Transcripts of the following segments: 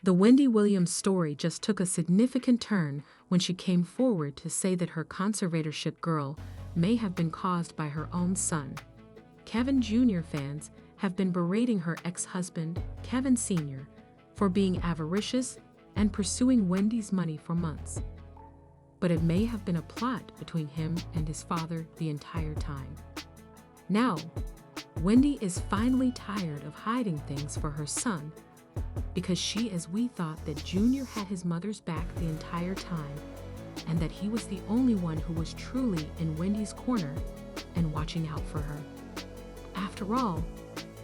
The Wendy Williams story just took a significant turn when she came forward to say that her conservatorship girl may have been caused by her own son. Kevin Jr. fans have been berating her ex-husband, Kevin Sr., for being avaricious and pursuing Wendy's money for months. But it may have been a plot between him and his father the entire time. Now, Wendy is finally tired of hiding things for her son, because she, as we thought, that Junior had his mother's back the entire time, and that he was the only one who was truly in Wendy's corner and watching out for her. After all,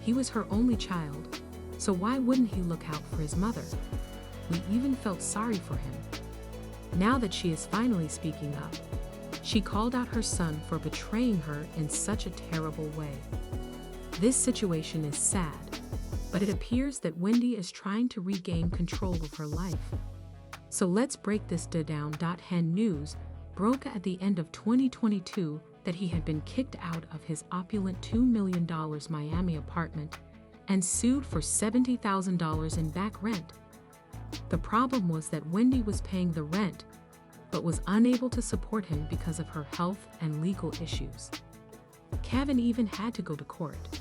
he was her only child, so why wouldn't he look out for his mother? We even felt sorry for him. Now that she is finally speaking up, she called out her son for betraying her in such a terrible way. This situation is sad, but it appears that Wendy is trying to regain control of her life. So let's break this down. Hen News broke at the end of 2022 that he had been kicked out of his opulent $2 million Miami apartment and sued for $70,000 in back rent. The problem was that Wendy was paying the rent, but was unable to support him because of her health and legal issues. Kevin even had to go to court,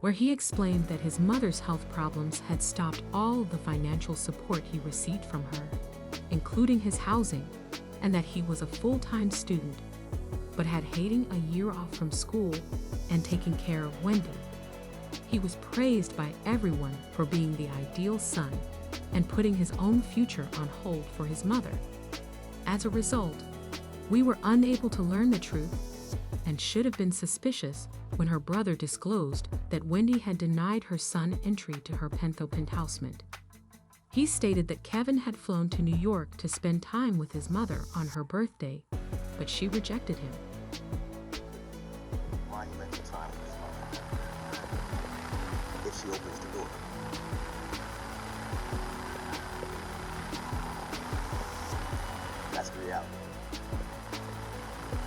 where he explained that his mother's health problems had stopped all the financial support he received from her, including his housing, and that he was a full-time student, but had hating a year off from school and taking care of Wendy. He was praised by everyone for being the ideal son and putting his own future on hold for his mother. As a result, we were unable to learn the truth and should have been suspicious when her brother disclosed that Wendy had denied her son entry to her penthouse. He stated that Kevin had flown to New York to spend time with his mother on her birthday, but she rejected him. Monumental time with his mother. If she opens the door. That's the reality.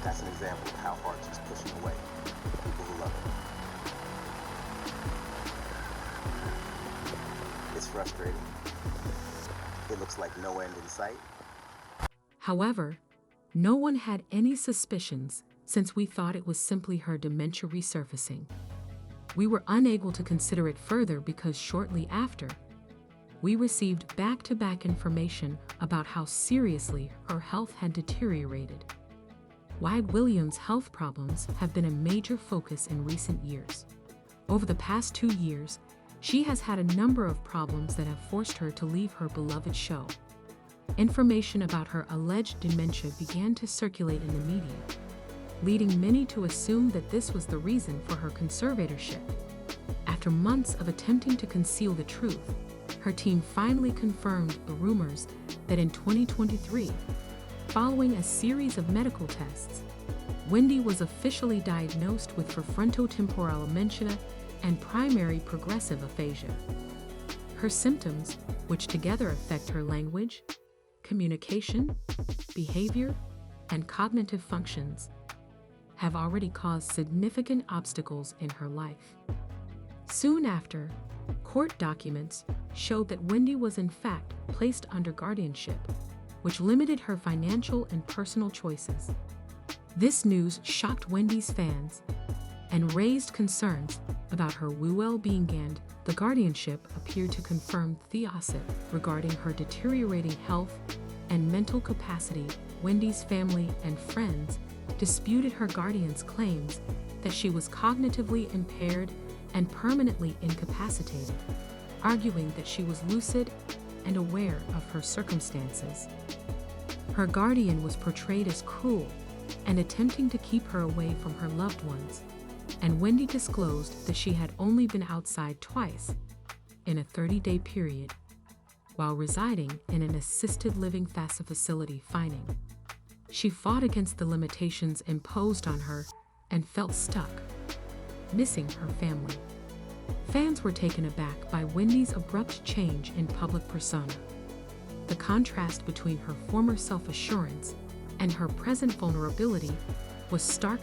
That's an example of how hard she's pushing away people who love her. It's frustrating. It looks like no end in sight. However, no one had any suspicions since we thought it was simply her dementia resurfacing. We were unable to consider it further because shortly after, we received back-to-back information about how seriously her health had deteriorated. Wendy Williams' health problems have been a major focus in recent years. Over the past 2 years, she has had a number of problems that have forced her to leave her beloved show. Information about her alleged dementia began to circulate in the media, leading many to assume that this was the reason for her conservatorship. After months of attempting to conceal the truth, her team finally confirmed the rumors that in 2023, following a series of medical tests, Wendy was officially diagnosed with frontotemporal dementia and primary progressive aphasia. Her symptoms, which together affect her language, communication, behavior, and cognitive functions, have already caused significant obstacles in her life. Soon after, court documents showed that Wendy was in fact placed under guardianship, which limited her financial and personal choices. This news shocked Wendy's fans and raised concerns about her well-being, and the guardianship appeared to confirm theosis regarding her deteriorating health and mental capacity. Wendy's family and friends disputed her guardian's claims that she was cognitively impaired and permanently incapacitated, arguing that she was lucid and aware of her circumstances. Her guardian was portrayed as cruel and attempting to keep her away from her loved ones, and Wendy disclosed that she had only been outside twice in a 30-day period while residing in an assisted living facility. She fought against the limitations imposed on her and felt stuck, missing her family. Fans were taken aback by Wendy's abrupt change in public persona. The contrast between her former self-assurance and her present vulnerability was stark.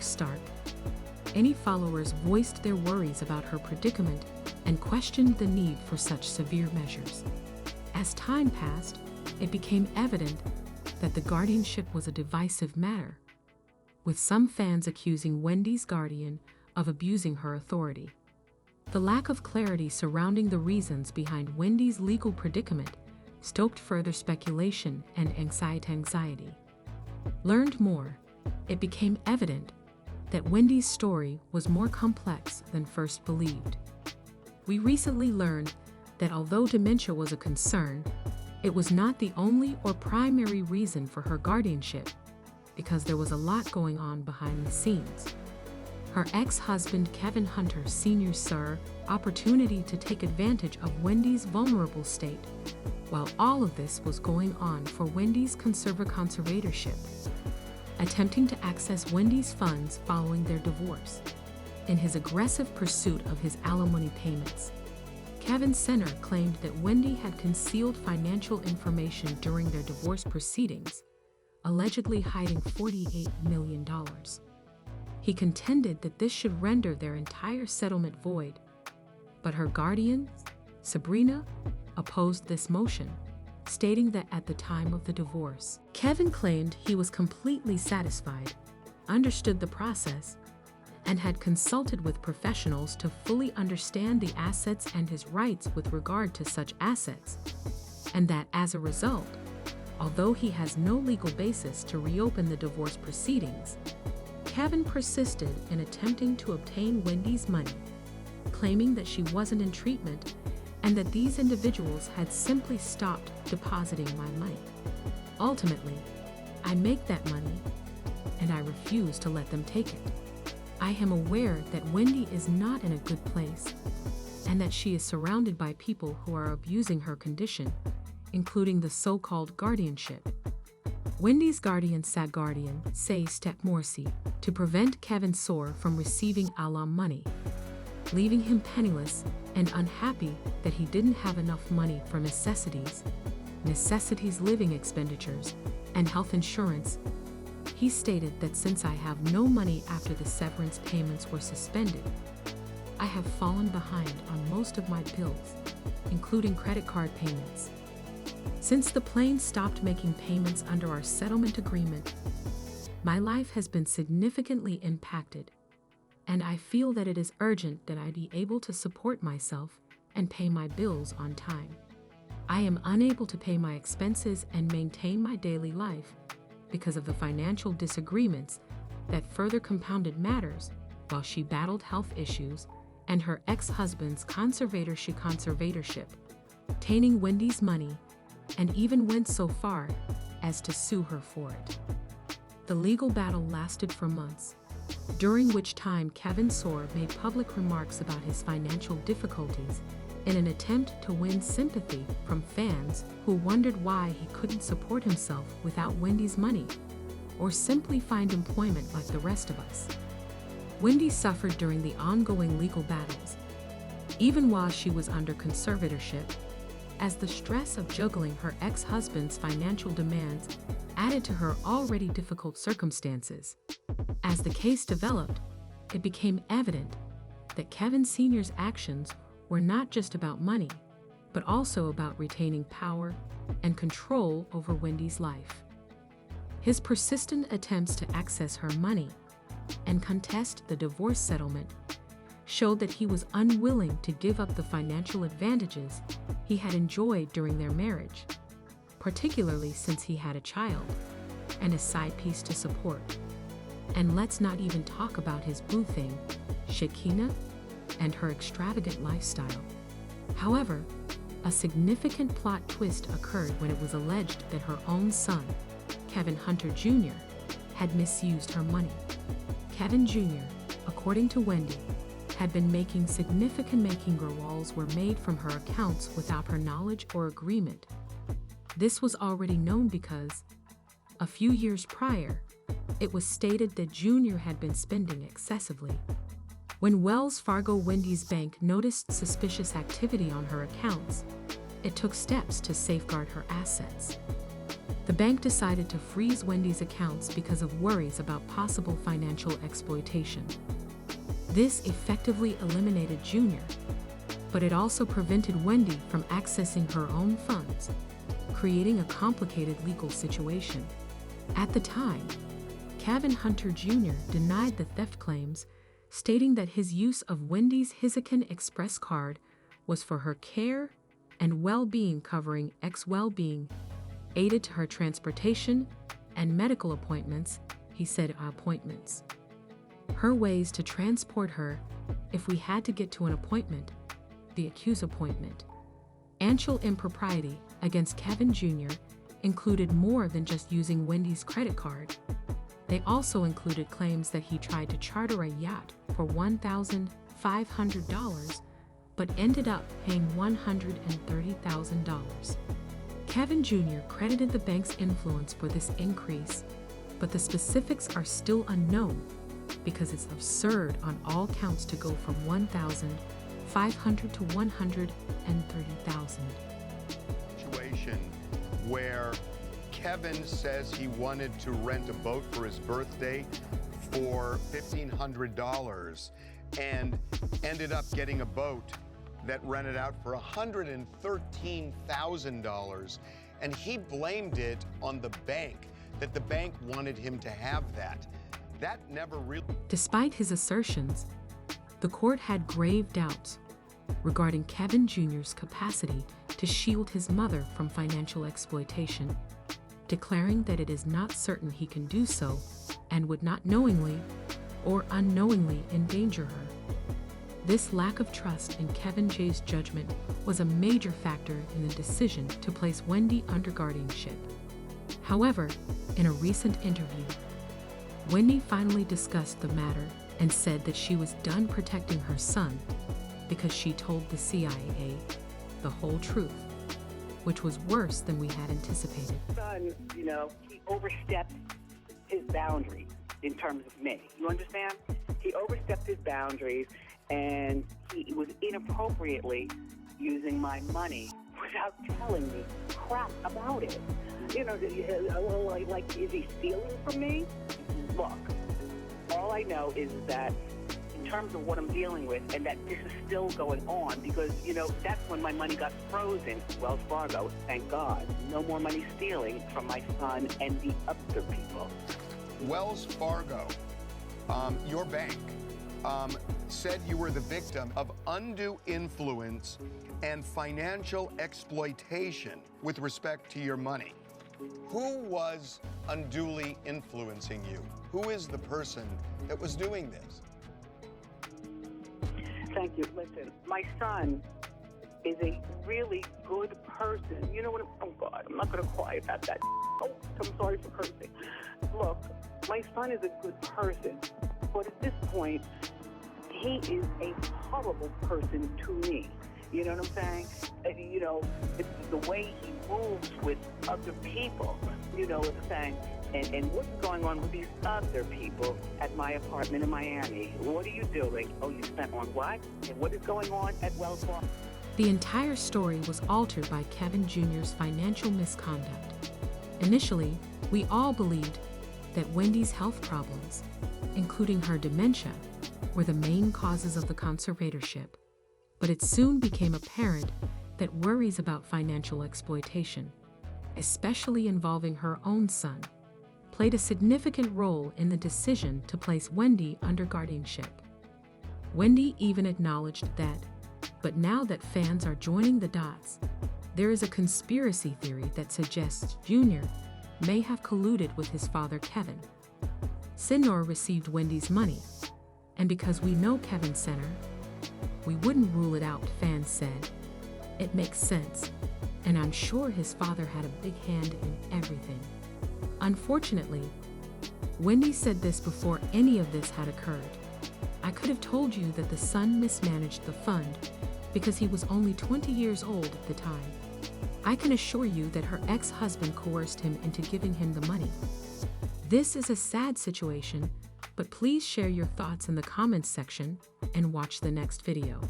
Any followers voiced their worries about her predicament and questioned the need for such severe measures. As time passed, it became evident that the guardianship was a divisive matter, with some fans accusing Wendy's guardian of abusing her authority. The lack of clarity surrounding the reasons behind Wendy's legal predicament stoked further speculation and anxiety. Learned more, it became evident that Wendy's story was more complex than first believed. We recently learned that although dementia was a concern, it was not the only or primary reason for her guardianship, because there was a lot going on behind the scenes. Her ex-husband Kevin Hunter Sr. saw opportunity to take advantage of Wendy's vulnerable state, while all of this was going on for Wendy's conservatorship, attempting to access Wendy's funds following their divorce. In his aggressive pursuit of his alimony payments, Kevin Sr. claimed that Wendy had concealed financial information during their divorce proceedings, allegedly hiding $48 million. He contended that this should render their entire settlement void, but her guardian, Sabrina, opposed this motion, stating that at the time of the divorce, Kevin claimed he was completely satisfied, understood the process, and had consulted with professionals to fully understand the assets and his rights with regard to such assets, and that as a result, although he has no legal basis to reopen the divorce proceedings, Kevin persisted in attempting to obtain Wendy's money, claiming that she wasn't in treatment and that these individuals had simply stopped depositing my money. Ultimately, I make that money, and I refuse to let them take it. I am aware that Wendy is not in a good place, and that she is surrounded by people who are abusing her condition, including the so-called guardianship. Wendy's guardian say Step Morsi to prevent Kevin Sr. from receiving alum money, leaving him penniless and unhappy that he didn't have enough money for necessities, living expenditures, and health insurance. He stated that since I have no money after the severance payments were suspended, I have fallen behind on most of my bills, including credit card payments. Since the plane stopped making payments under our settlement agreement, my life has been significantly impacted, and I feel that it is urgent that I be able to support myself and pay my bills on time. I am unable to pay my expenses and maintain my daily life because of the financial disagreements that further compounded matters while she battled health issues and her ex-husband's conservatorship, obtaining Wendy's money, and even went so far as to sue her for it. The legal battle lasted for months, during which time Kevin Sr. made public remarks about his financial difficulties in an attempt to win sympathy from fans who wondered why he couldn't support himself without Wendy's money, or simply find employment like the rest of us. Wendy suffered during the ongoing legal battles, even while she was under conservatorship, as the stress of juggling her ex-husband's financial demands added to her already difficult circumstances. As the case developed, it became evident that Kevin Sr.'s actions were not just about money, but also about retaining power and control over Wendy's life. His persistent attempts to access her money and contest the divorce settlement showed that he was unwilling to give up the financial advantages he had enjoyed during their marriage, particularly since he had a child and a side piece to support. And let's not even talk about his boo thing, Shekinah, and her extravagant lifestyle. However, a significant plot twist occurred when it was alleged that her own son, Kevin Hunter Jr., had misused her money. Kevin Jr., according to Wendy, had been making significant withdrawals were made from her accounts without her knowledge or agreement. This was already known because, a few years prior, it was stated that Jr. had been spending excessively. When Wells Fargo Wendy's bank noticed suspicious activity on her accounts, it took steps to safeguard her assets. The bank decided to freeze Wendy's accounts because of worries about possible financial exploitation. This effectively eliminated Jr., but it also prevented Wendy from accessing her own funds, creating a complicated legal situation. At the time, Kevin Hunter Jr. denied the theft claims, stating that his use of Wendy's Hiziken Express card was for her care and well-being, covering well-being, aided to her transportation and medical appointments, he said appointments. Her ways to transport her if we had to get to an appointment, the accused appointment. Actual impropriety against Kevin Jr. included more than just using Wendy's credit card. They also included claims that he tried to charter a yacht for $1,500, but ended up paying $130,000. Kevin Jr. credited the bank's influence for this increase, but the specifics are still unknown because it's absurd on all counts to go from $1,500 to $130,000. Situation where Kevin says he wanted to rent a boat for his birthday for $1,500 and ended up getting a boat that rented out for $113,000, and he blamed it on the bank, that the bank wanted him to have that. That never really... Despite his assertions, the court had grave doubts regarding Kevin Jr.'s capacity to shield his mother from financial exploitation, declaring that it is not certain he can do so and would not knowingly or unknowingly endanger her. This lack of trust in Kevin J's judgment was a major factor in the decision to place Wendy under guardianship. However, in a recent interview, Wendy finally discussed the matter and said that she was done protecting her son because she told the CIA the whole truth, which was worse than we had anticipated. Son, he overstepped his boundaries in terms of me. You understand? He overstepped his boundaries, and he was inappropriately using my money without telling me crap about it. Like, is he stealing from me? Look, all I know is that in terms of what I'm dealing with, and that this is still going on, because, that's when my money got frozen. Wells Fargo, thank God. No more money stealing from my son and the other people. Wells Fargo, your bank, said you were the victim of undue influence and financial exploitation with respect to your money. Who was unduly influencing you? Who is the person that was doing this? Thank you. Listen, my son is a really good person. You know what? Oh, God, I'm not going to cry about that. Oh, I'm sorry for cursing. Look, my son is a good person, but at this point, he is a horrible person to me. You know what I'm saying? It's the way he moves with other people. You know what I'm saying? And what's going on with these other people at my apartment in Miami? What are you doing? Oh, you spent on what? And what is going on at Wells Fargo? The entire story was altered by Kevin Jr.'s financial misconduct. Initially, we all believed that Wendy's health problems, including her dementia, were the main causes of the conservatorship, but it soon became apparent that worries about financial exploitation, especially involving her own son, played a significant role in the decision to place Wendy under guardianship. Wendy even acknowledged that, but now that fans are joining the dots, there is a conspiracy theory that suggests Jr. may have colluded with his father Kevin. Sinor received Wendy's money, and because we know Kevin Center, we wouldn't rule it out, fans said. It makes sense, and I'm sure his father had a big hand in everything. Unfortunately, Wendy said this before any of this had occurred. I could have told you that the son mismanaged the fund because he was only 20 years old at the time. I can assure you that her ex-husband coerced him into giving him the money. This is a sad situation, but please share your thoughts in the comments section and watch the next video.